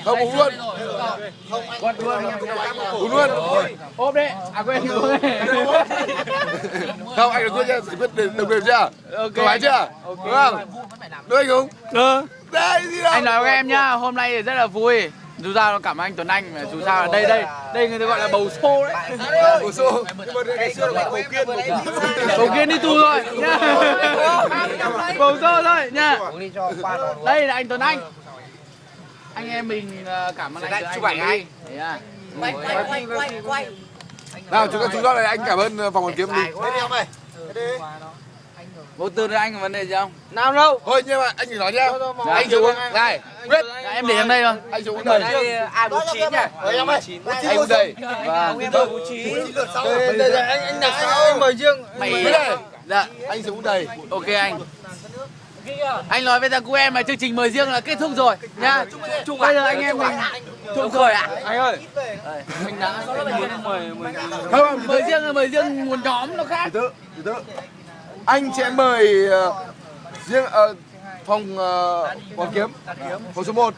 Không uống luôn. Uống luôn. Ốp đấy. À quên uống. Không, anh được quyết chưa? Quyết đồng đều chưa? Ok. Thoải mái chưa? Đúng không? Đúng anh không? Được. Đây gì đâu. Anh nói với em nhá, hôm nay thì rất là vui. Dù sao nó cảm ơn anh Tuấn Anh mà dù sao là đây người ta gọi là bầu xô đấy. Bầu xô. Nhưng mà ngày xưa là bầu kiên. Bầu Kiên đi tù rồi nhá. Bầu xô thôi nha. Đây là anh Tuấn Anh. Anh em mình cảm ơn anh. Chụp ảnh anh. Đấy à. Quay. Nào chúng ta này anh cảm ơn phòng Hoàn Kiếm đi. Vô tư với anh có vấn đề gì không? Nào đâu. Thôi nhưng mà anh chỉ nói nhá. Anh xuống này. Quyết. Em để em đây thôi. Anh xuống đây. Ai 49 nhỉ? Anh xuống đây. Vâng. Em 49. Anh đặt sao em mời riêng. Mày đây. dạ. Anh xuống đây. Ok anh. Anh nói với thằng cu em là chương trình mời riêng là kết thúc rồi nhá. Bây giờ anh em mình chúc rồi ạ. Anh ơi. Anh đã không mời riêng một nhóm nó khác. Từ từ. Anh sẽ mời riêng phòng Hoàn Kiếm, phòng số 1.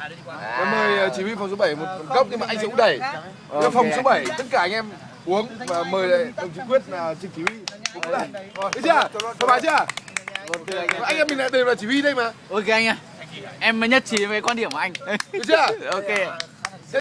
Em mời chỉ huy phòng số 7 một cốc nhưng mà anh sẽ cũng đẩy. Okay. Phòng số 7 tất cả anh em uống và mời đồng chí Quyết là chỉ huy cũng đẩy. Được chưa? Thoải mái chưa? Anh em mình lại đều là chỉ huy đây mà. Ok anh ạ. Em mới nhất trí với quan điểm của anh. Được chưa? Ok.